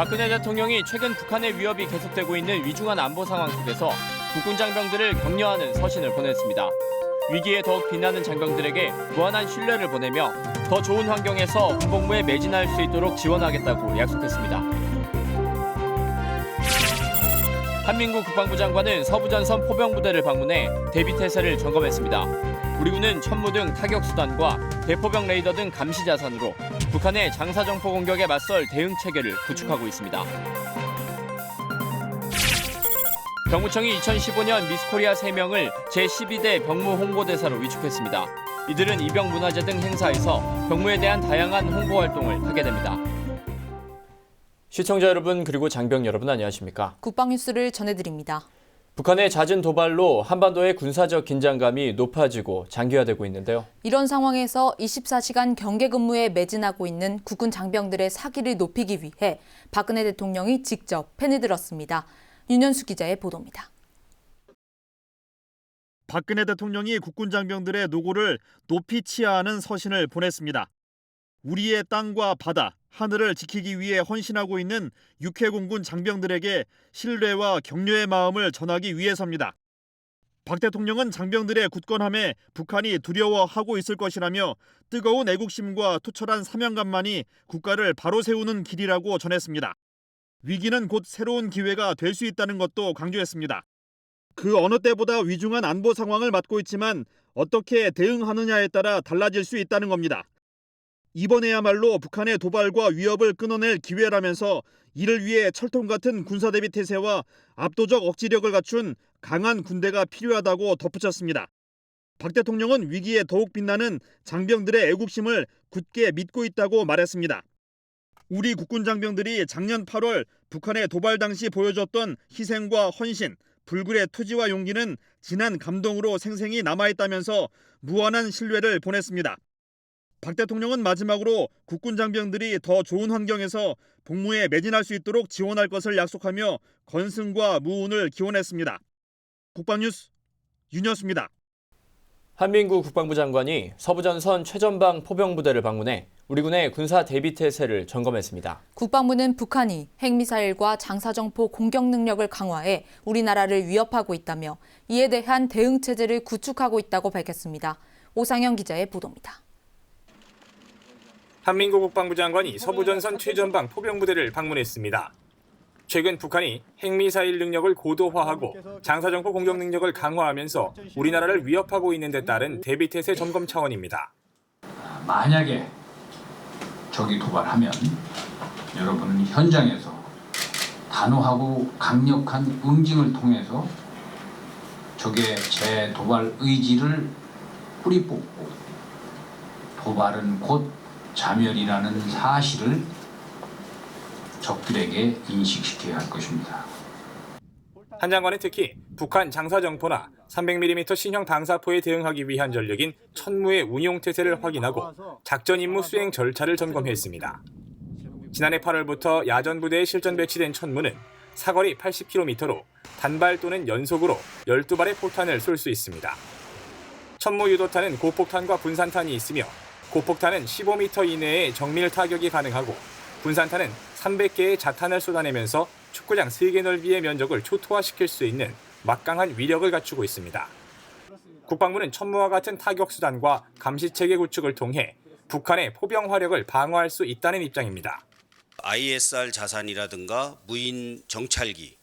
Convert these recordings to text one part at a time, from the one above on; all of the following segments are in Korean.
박근혜 대통령이 최근 북한의 위협이 계속되고 있는 위중한 안보 상황 속에서 국군 장병들을 격려하는 서신을 보냈습니다. 위기에 더욱 빛나는 장병들에게 무한한 신뢰를 보내며 더 좋은 환경에서 군복무에 매진할 수 있도록 지원하겠다고 약속했습니다. 한민구 국방부 장관은 서부전선 포병부대를 방문해 대비태세를 점검했습니다. 우리 군은 천무 등 타격수단과 대포병 레이더 등 감시 자산으로 북한의 장사정포 공격에 맞설 대응 체계를 구축하고 있습니다. 병무청이 2015년 미스코리아 3명을 제12대 병무 홍보대사로 위촉했습니다. 이들은 입영 문화제 등 행사에서 병무에 대한 다양한 홍보 활동을 하게 됩니다. 시청자 여러분 그리고 장병 여러분 안녕하십니까? 국방뉴스를 전해드립니다. 북한의 잦은 도발로 한반도의 군사적 긴장감이 높아지고 장기화되고 있는데요. 이런 상황에서 24시간 경계 근무에 매진하고 있는 국군 장병들의 사기를 높이기 위해 박근혜 대통령이 직접 펜을 들었습니다. 윤현수 기자의 보도입니다. 박근혜 대통령이 국군 장병들의 노고를 높이 치하하는 서신을 보냈습니다. 우리의 땅과 바다, 하늘을 지키기 위해 헌신하고 있는 육해공군 장병들에게 신뢰와 격려의 마음을 전하기 위해서입니다. 박 대통령은 장병들의 굳건함에 북한이 두려워하고 있을 것이라며 뜨거운 애국심과 투철한 사명감만이 국가를 바로 세우는 길이라고 전했습니다. 위기는 곧 새로운 기회가 될 수 있다는 것도 강조했습니다. 그 어느 때보다 위중한 안보 상황을 맞고 있지만 어떻게 대응하느냐에 따라 달라질 수 있다는 겁니다. 이번에야말로 북한의 도발과 위협을 끊어낼 기회라면서 이를 위해 철통 같은 군사대비 태세와 압도적 억지력을 갖춘 강한 군대가 필요하다고 덧붙였습니다. 박 대통령은 위기에 더욱 빛나는 장병들의 애국심을 굳게 믿고 있다고 말했습니다. 우리 국군 장병들이 작년 8월 북한의 도발 당시 보여줬던 희생과 헌신, 불굴의 투지와 용기는 진한 감동으로 생생히 남아있다면서 무한한 신뢰를 보냈습니다. 박 대통령은 마지막으로 국군 장병들이 더 좋은 환경에서 복무에 매진할 수 있도록 지원할 것을 약속하며 건승과 무운을 기원했습니다. 국방뉴스 윤현수입니다. 한민구 국방부 장관이 서부전선 최전방 포병부대를 방문해 우리 군의 군사 대비태세를 점검했습니다. 국방부는 북한이 핵미사일과 장사정포 공격 능력을 강화해 우리나라를 위협하고 있다며 이에 대한 대응 체제를 구축하고 있다고 밝혔습니다. 오상영 기자의 보도입니다. 한민구 국방부 장관이 서부전선 최전방 포병부대를 방문했습니다. 최근 북한이 핵미사일 능력을 고도화하고 장사정포 공격 능력을 강화하면서 우리나라를 위협하고 있는 데 따른 대비태세 점검 차원입니다. 만약에 적이 도발하면 여러분은 현장에서 단호하고 강력한 응징을 통해서 적의 재도발 의지를 뿌리 뽑고 도발은 곧 자멸이라는 사실을 적들에게 인식시켜야 할 것입니다. 한 장관은 특히 북한 장사정포나 300mm 신형 방사포에 대응하기 위한 전력인 천무의 운용 태세를 확인하고 작전 임무 수행 절차를 점검했습니다. 지난해 8월부터 야전부대에 실전 배치된 천무는 사거리 80km로 단발 또는 연속으로 12발의 포탄을 쏠 수 있습니다. 천무 유도탄은 고폭탄과 분산탄이 있으며 고폭탄은 15m 이내에 정밀 타격이 가능하고 분산탄은 300개의 자탄을 쏟아내면서 축구장 3개 넓이의 면적을 초토화시킬 수 있는 막강한 위력을 갖추고 있습니다. 국방부는 천무와 같은 타격수단과 감시체계 구축을 통해 북한의 포병 화력을 방어할 수 있다는 입장입니다. ISR 자산이라든가 무인 정찰기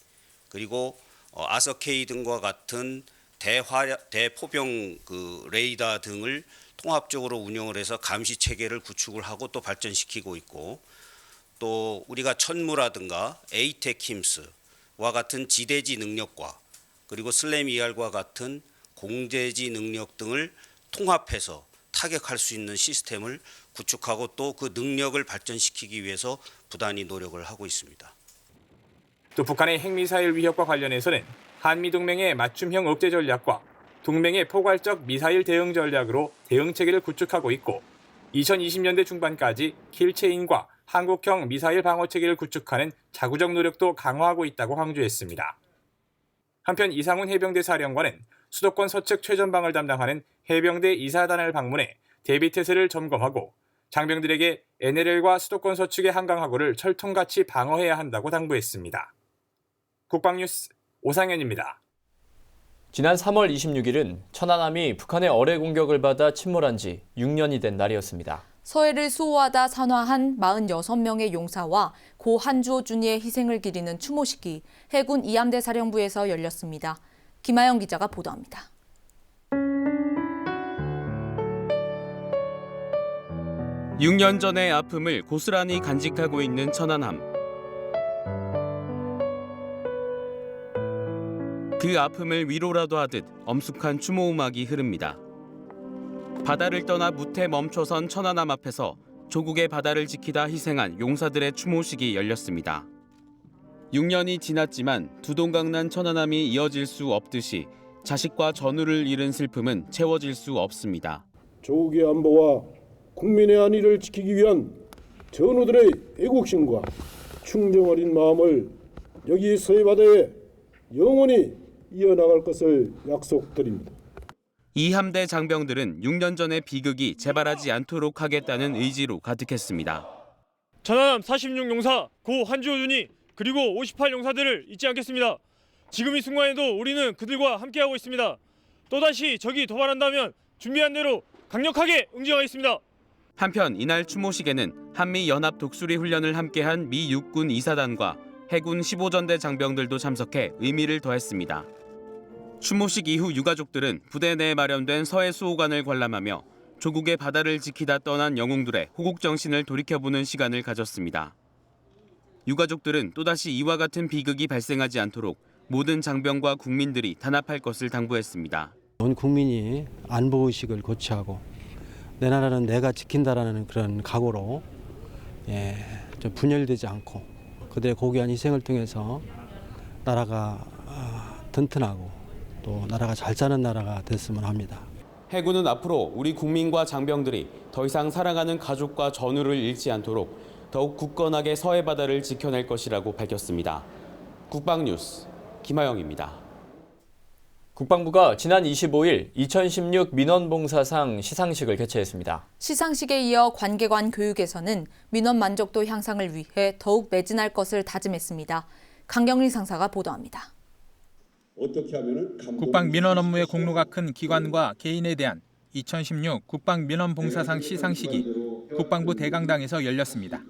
그리고 아서K 등과 같은 대포병 레이더 등을 통합적으로 운영을 해서 감시 체계를 구축을 하고 또 발전시키고 있고 또 우리가 천무라든가 에이테킴스와 같은 지대지 능력과 그리고 슬램 ER과 같은 공대지 능력 등을 통합해서 타격할 수 있는 시스템을 구축하고 또 그 능력을 발전시키기 위해서 부단히 노력을 하고 있습니다. 또 북한의 핵미사일 위협과 관련해서는 한미동맹의 맞춤형 억제 전략과 동맹의 포괄적 미사일 대응 전략으로 대응 체계를 구축하고 있고 2020년대 중반까지 킬체인과 한국형 미사일 방어 체계를 구축하는 자구적 노력도 강화하고 있다고 강조했습니다. 한편 이상훈 해병대 사령관은 수도권 서측 최전방을 담당하는 해병대 이사단을 방문해 대비태세를 점검하고 장병들에게 NLL과 수도권 서축의 한강하구를 철통같이 방어해야 한다고 당부했습니다. 국방뉴스 오상현입니다. 지난 3월 26일은 천안함이 북한의 어뢰 공격을 받아 침몰한 지 6년이 된 날이었습니다. 서해를 수호하다 산화한 46명의 용사와 고 한주호 준이의 희생을 기리는 추모식이 해군 이함대 사령부에서 열렸습니다. 김하영 기자가 보도합니다. (6년) 전의 아픔을 고스란히 간직하고 있는 천안함. 그 아픔을 위로라도 하듯 엄숙한 추모 음악이 흐릅니다. 바다를 떠나 무태 멈춰선 천안함 앞에서 조국의 바다를 지키다 희생한 용사들의 추모식이 열렸습니다. 6년이 지났지만 두동강난 천안함이 이어질 수 없듯이 자식과 전우를 잃은 슬픔은 채워질 수 없습니다. 조국의 안보와 국민의 안위를 지키기 위한 전우들의 애국심과 충정 어린 마음을 여기 서해바다에 영원히 이어나갈 것을 약속드립니다. 이 함대 장병들은 6년 전의 비극이 재발하지 않도록 하겠다는 의지로 가득했습니다. 천안함 46용사 고 한주호 준이 그리고 58 용사들을 잊지 않겠습니다. 지금 이 순간에도 우리는 그들과 함께하고 있습니다. 또다시 적이 도발한다면 준비한 대로 강력하게 응징하겠습니다. 한편 이날 추모식에는 한미 연합 독수리 훈련을 함께한 미 육군 2사단과 해군 15전대 장병들도 참석해 의미를 더했습니다. 추모식 이후 유가족들은 부대 내에 마련된 서해 수호관을 관람하며 조국의 바다를 지키다 떠난 영웅들의 호국 정신을 돌이켜보는 시간을 가졌습니다. 유가족들은 또다시 이와 같은 비극이 발생하지 않도록 모든 장병과 국민들이 단합할 것을 당부했습니다. 온 국민이 안보의식을 고취하고 내 나라는 내가 지킨다라는 그런 각오로 좀 분열되지 않고 그들의 고귀한 희생을 통해서 나라가 튼튼하고 또 나라가 잘 사는 나라가 됐으면 합니다. 해군은 앞으로 우리 국민과 장병들이 더 이상 사랑하는 가족과 전우를 잃지 않도록 더욱 굳건하게 서해 바다를 지켜낼 것이라고 밝혔습니다. 국방뉴스 김하영입니다. 국방부가 지난 25일 2016 민원봉사상 시상식을 개최했습니다. 시상식에 이어 관계관 교육에서는 민원 만족도 향상을 위해 더욱 매진할 것을 다짐했습니다. 강경리 상사가 보도합니다. 국방 민원 업무의 공로가 큰 기관과 개인에 대한 2016 국방 민원 봉사상 시상식이 국방부 대강당에서 열렸습니다.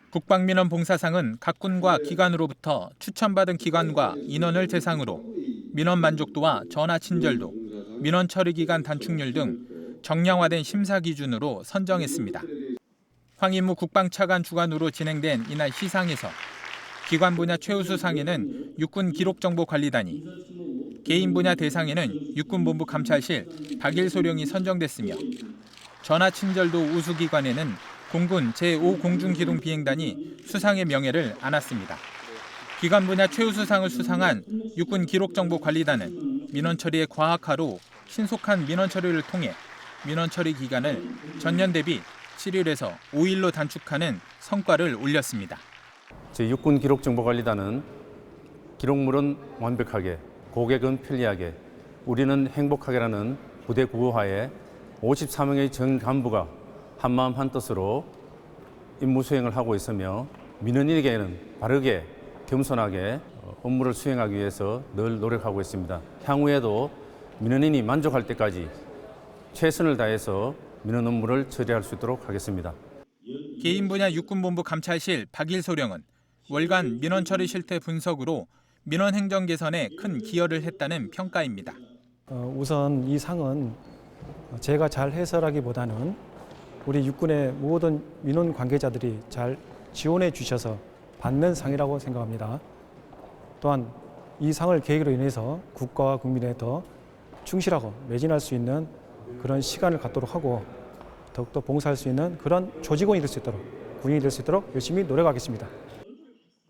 국방 민원 봉사상은 각 군과 기관으로부터 추천받은 기관과 인원을 대상으로 민원 만족도와 전화 친절도, 민원 처리 기간 단축률 등 정량화된 심사 기준으로 선정했습니다. 황인무 국방차관 주관으로 진행된 이날 시상에서 기관 분야 최우수상에는 육군 기록정보관리단이, 개인 분야 대상에는 육군본부 감찰실 박일소령이 선정됐으며 전화 친절도 우수기관에는 공군 제5공중기동비행단이 수상의 명예를 안았습니다. 기관 분야 최우수상을 수상한 육군 기록정보관리단은 민원 처리의 과학화로 신속한 민원 처리를 통해 민원 처리 기간을 전년 대비 7일에서 5일로 단축하는 성과를 올렸습니다. 제6군 기록정보관리단은 기록물은 완벽하게, 고객은 편리하게, 우리는 행복하게라는 부대 구호하에 54명의 전 간부가 한마음 한뜻으로 임무 수행을 하고 있으며 민원인에게는 바르게 겸손하게 업무를 수행하기 위해서 늘 노력하고 있습니다. 향후에도 민원인이 만족할 때까지 최선을 다해서 민원 업무를 처리할 수 있도록 하겠습니다. 개인 분야 육군본부 감찰실 박일소령은 월간 민원 처리 실태 분석으로 민원 행정 개선에 큰 기여를 했다는 평가입니다. 우선 이 상은 제가 잘 해설하기보다는 우리 육군의 모든 민원 관계자들이 잘 지원해 주셔서 받는 상이라고 생각합니다. 또한 이 상을 계기로 인해서 국가와 국민에 더 충실하고 매진할 수 있는 그런 시간을 갖도록 하고 더욱더 봉사할 수 있는 그런 조직원이 될 수 있도록, 군인이 될 수 있도록 열심히 노력하겠습니다.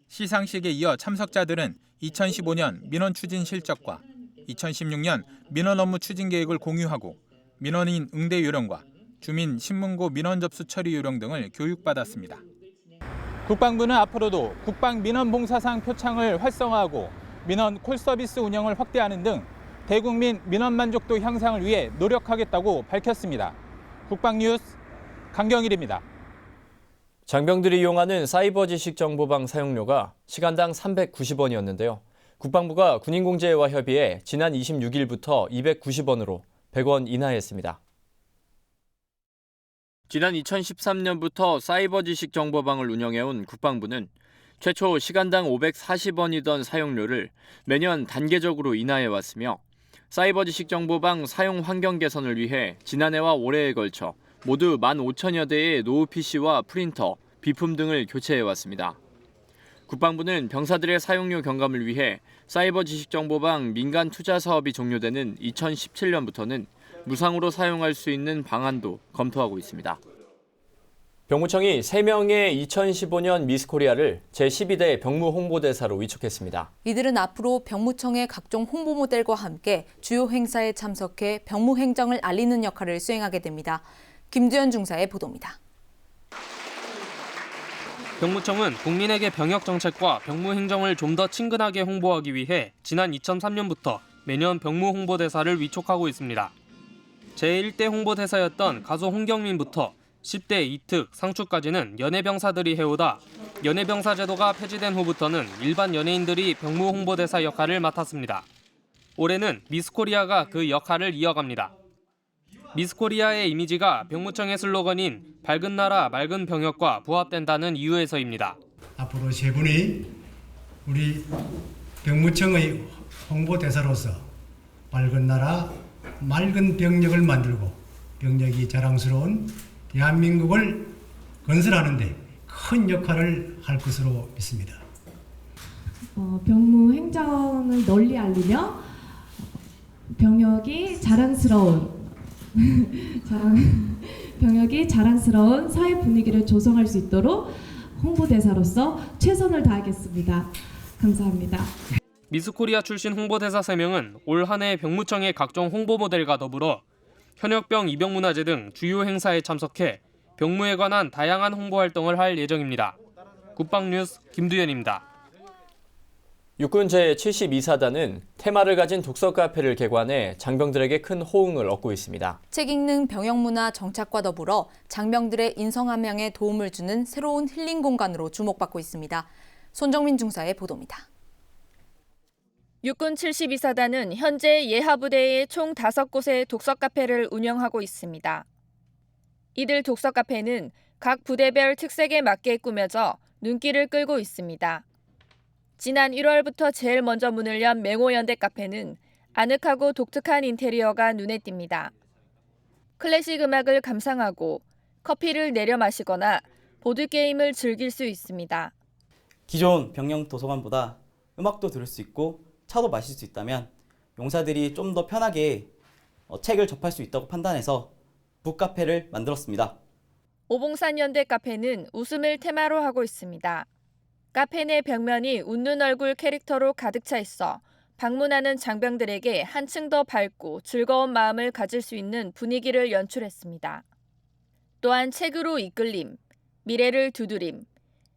시상식에 이어 참석자들은 2015년 민원 추진 실적과 2016년 민원 업무 추진 계획을 공유하고 민원인 응대 요령과 주민 신문고 민원 접수 처리 요령 등을 교육받았습니다. 국방부는 앞으로도 국방 민원 봉사상 표창을 활성화하고 민원 콜서비스 운영을 확대하는 등 대국민 민원 만족도 향상을 위해 노력하겠다고 밝혔습니다. 국방뉴스 강경일입니다. 장병들이 이용하는 사이버 지식 정보방 사용료가 시간당 390원이었는데요. 국방부가 군인공제회와 협의해 지난 26일부터 290원으로 100원 인하했습니다. 지난 2013년부터 사이버 지식 정보방을 운영해온 국방부는 최초 시간당 540원이던 사용료를 매년 단계적으로 인하해왔으며 사이버 지식 정보방 사용 환경 개선을 위해 지난해와 올해에 걸쳐 모두 15,000여 대의 노후 PC와 프린터, 비품 등을 교체해왔습니다. 국방부는 병사들의 사용료 경감을 위해 사이버 지식 정보방 민간 투자 사업이 종료되는 2017년부터는 무상으로 사용할 수 있는 방안도 검토하고 있습니다. 병무청이 3명의 2015년 미스코리아를 제12대 병무 홍보대사로 위촉했습니다. 이들은 앞으로 병무청의 각종 홍보 모델과 함께 주요 행사에 참석해 병무 행정을 알리는 역할을 수행하게 됩니다. 김두현 중사의 보도입니다. 병무청은 국민에게 병역 정책과 병무 행정을 좀 더 친근하게 홍보하기 위해 지난 2003년부터 매년 병무 홍보대사를 위촉하고 있습니다. 제1대 홍보대사였던 가수 홍경민부터 10대 이특, 상추까지는 연예병사들이 해오다 연예병사 제도가 폐지된 후부터는 일반 연예인들이 병무 홍보대사 역할을 맡았습니다. 올해는 미스코리아가 그 역할을 이어갑니다. 미스코리아의 이미지가 병무청의 슬로건인 밝은 나라 맑은 병역과 부합된다는 이유에서입니다. 앞으로 세 분이 우리 병무청의 홍보대사로서 밝은 나라 맑은 병역을 만들고 병역이 자랑스러운 대한민국을 건설하는 데 큰 역할을 할 것으로 믿습니다. 병무 행정을 널리 알리며 병역이 자랑스러운 사회 분위기를 조성할 수 있도록 홍보대사로서 최선을 다하겠습니다. 감사합니다. 미스코리아 출신 홍보대사 3명은 올 한 해 병무청의 각종 홍보 모델과 더불어 현역병 입영문화제 등 주요 행사에 참석해 병무에 관한 다양한 홍보 활동을 할 예정입니다. 국방뉴스 김두현입니다. 육군 제72사단은 테마를 가진 독서 카페를 개관해 장병들에게 큰 호응을 얻고 있습니다. 책 읽는 병역문화 정착과 더불어 장병들의 인성함양에 도움을 주는 새로운 힐링 공간으로 주목받고 있습니다. 손정민 중사의 보도입니다. 육군 72사단은 현재 예하부대에 총 5곳의 독서 카페를 운영하고 있습니다. 이들 독서 카페는 각 부대별 특색에 맞게 꾸며져 눈길을 끌고 있습니다. 지난 1월부터 제일 먼저 문을 연 맹호연대 카페는 아늑하고 독특한 인테리어가 눈에 띕니다. 클래식 음악을 감상하고 커피를 내려 마시거나 보드게임을 즐길 수 있습니다. 기존 병영 도서관보다 음악도 들을 수 있고 차도 마실 수 있다면 용사들이 좀 더 편하게 책을 접할 수 있다고 판단해서 북카페를 만들었습니다. 오봉산연대 카페는 웃음을 테마로 하고 있습니다. 카페 내 벽면이 웃는 얼굴 캐릭터로 가득 차 있어 방문하는 장병들에게 한층 더 밝고 즐거운 마음을 가질 수 있는 분위기를 연출했습니다. 또한 책으로 이끌림, 미래를 두드림,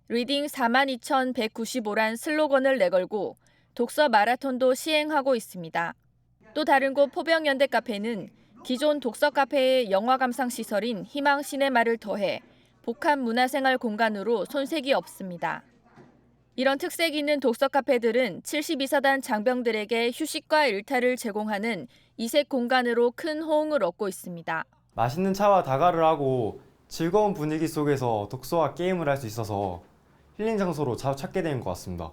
리딩 42,195란 슬로건을 내걸고 독서 마라톤도 시행하고 있습니다. 또 다른 곳 포병연대 카페는 기존 독서 카페의 영화 감상 시설인 희망 시네마를 더해 복합 문화생활 공간으로 손색이 없습니다. 이런 특색 있는 독서 카페들은 72사단 장병들에게 휴식과 일탈을 제공하는 이색 공간으로 큰 호응을 얻고 있습니다. 맛있는 차와 다가를 하고 즐거운 분위기 속에서 독서와 게임을 할 수 있어서 힐링 장소로 자주 찾게 된 것 같습니다.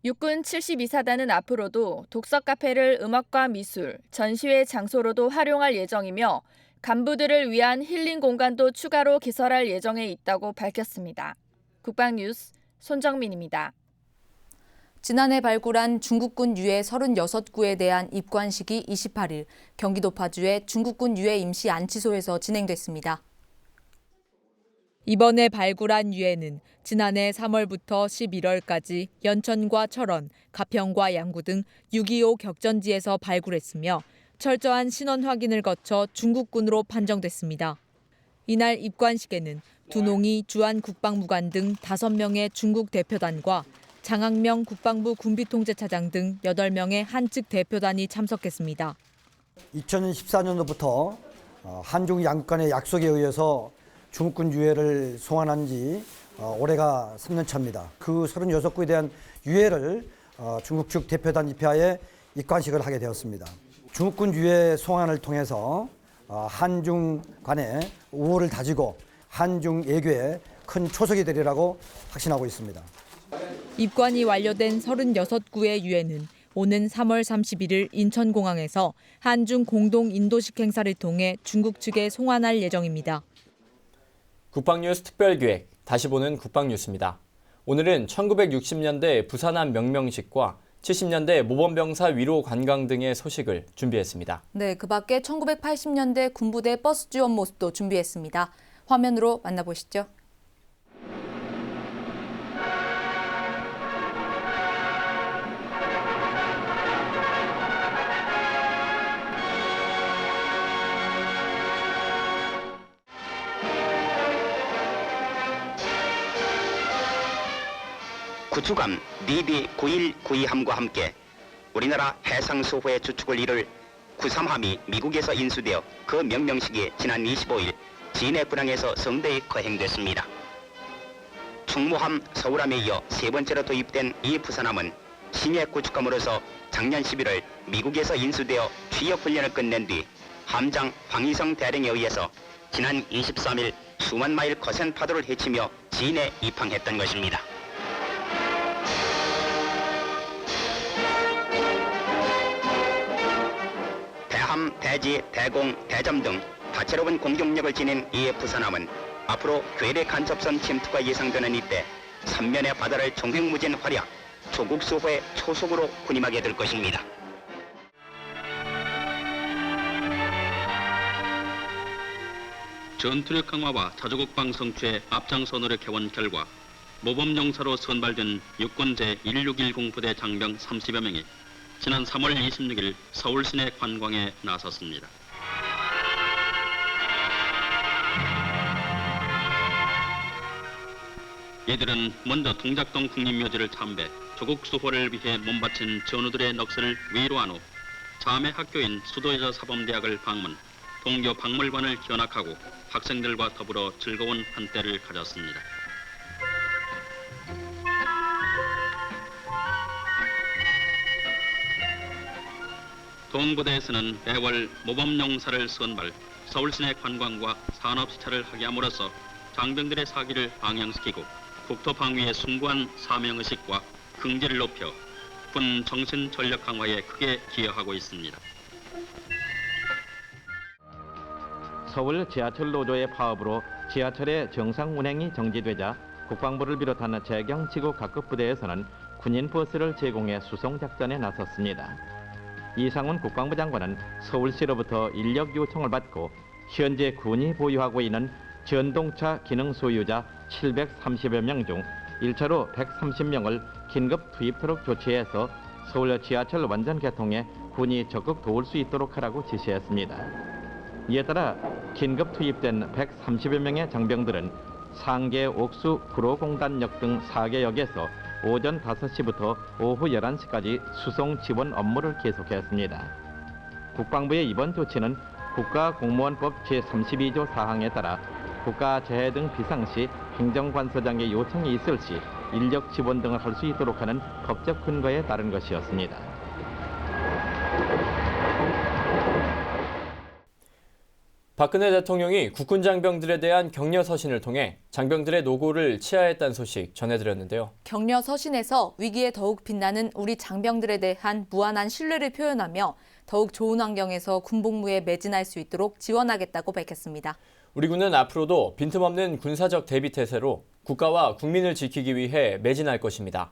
육군 72사단은 앞으로도 독서 카페를 음악과 미술, 전시회 장소로도 활용할 예정이며 간부들을 위한 힐링 공간도 추가로 개설할 예정에 있다고 밝혔습니다. 국방뉴스 손정민입니다. 지난해 발굴한 중국군 유해 36구에 대한 입관식이 28일 경기도 파주의 중국군 유해 임시 안치소에서 진행됐습니다. 이번에 발굴한 유해는 지난해 3월부터 11월까지 연천과 철원, 가평과 양구 등 6.25 격전지에서 발굴했으며 철저한 신원 확인을 거쳐 중국군으로 판정됐습니다. 이날 입관식에는 두농이 주한국방무관 등 5명의 중국 대표단과 장학명 국방부 군비통제차장 등 8명의 한측 대표단이 참석했습니다. 2014년도부터 한중 양국 간의 약속에 의해서 중국군 유해를 송환한 지 올해가 3년 차입니다. 그 36구에 대한 유해를 중국 측 대표단 입회하에 입관식을 하게 되었습니다. 중국군 유해 송환을 통해서 한중 간의 우호를 다지고 한중 외교에 큰 초석이 되리라고 확신하고 있습니다. 입관이 완료된 36구의 유해는 오는 3월 31일 인천공항에서 한중 공동 인도식 행사를 통해 중국 측에 송환할 예정입니다. 국방뉴스 특별기획, 다시 보는 국방뉴스입니다. 오늘은 1960년대 부산함 명명식과 70년대 모범병사 위로 관광 등의 소식을 준비했습니다. 네, 그 밖에 1980년대 군부대 버스 지원 모습도 준비했습니다. 화면으로 만나보시죠. 구축함 DD-9192함과 함께 우리나라 해상수호의 주축을 이룰 93함이 미국에서 인수되어 그 명명식이 지난 25일 진해 군항에서 성대히 거행됐습니다. 충무함, 서울함에 이어 세 번째로 도입된 이 부산함은 신예 구축함으로서 작년 11월 미국에서 인수되어 취업훈련을 끝낸 뒤 함장 황희성 대령에 의해서 지난 23일 수만 마일 거센 파도를 헤치며 진해 입항했던 것입니다. 대함, 대지, 대공, 대점 등 다채로운 공격력을 지닌 이 부산함은 앞으로 괴뢰 간접선 침투가 예상되는 이때 삼면의 바다를 종횡무진 활약, 조국 수호의 초속으로 군임하게 될 것입니다. 전투력 강화와 자주국방 성취에 앞장서 노력해온 결과 모범용사로 선발된 육군 제1610 부대 장병 30여 명이 지난 3월 26일 서울 시내 관광에 나섰습니다. 이들은 먼저 동작동 국립묘지를 참배, 조국 수호를 위해 몸바친 전우들의 넋을 위로한 후 자매 학교인 수도여자사범대학을 방문, 동교 박물관을 견학하고 학생들과 더불어 즐거운 한때를 가졌습니다. 동부대에서는 매월 모범용사를 선발, 서울시내 관광과 산업시찰을 하게 함으로써 장병들의 사기를 방향시키고 국토방위의 숭고한 사명의식과 긍지를 높여 군 정신 전력 강화에 크게 기여하고 있습니다. 서울 지하철 노조의 파업으로 지하철의 정상 운행이 정지되자 국방부를 비롯한 재경 지구 각급 부대에서는 군인 버스를 제공해 수송 작전에 나섰습니다. 이상훈 국방부 장관은 서울시로부터 인력 요청을 받고 현재 군이 보유하고 있는 전동차 기능 소유자 730여 명 중 1차로 130명을 긴급 투입토록 조치해서 서울 지하철 완전 개통에 군이 적극 도울 수 있도록 하라고 지시했습니다. 이에 따라 긴급 투입된 130여 명의 장병들은 상계, 옥수, 구로공단역 등 4개 역에서 오전 5시부터 오후 11시까지 수송 지원 업무를 계속했습니다. 국방부의 이번 조치는 국가공무원법 제32조 사항에 따라 국가재해 등 비상시 행정관서장의 요청이 있을 시 인력 지원 등을 할 수 있도록 하는 법적 근거에 따른 것이었습니다. 박근혜 대통령이 국군 장병들에 대한 격려 서신을 통해 장병들의 노고를 치하했다는 소식 전해드렸는데요. 격려 서신에서 위기에 더욱 빛나는 우리 장병들에 대한 무한한 신뢰를 표현하며 더욱 좋은 환경에서 군복무에 매진할 수 있도록 지원하겠다고 밝혔습니다. 우리 군은 앞으로도 빈틈없는 군사적 대비태세로 국가와 국민을 지키기 위해 매진할 것입니다.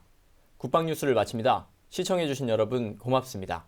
국방뉴스를 마칩니다. 시청해주신 여러분 고맙습니다.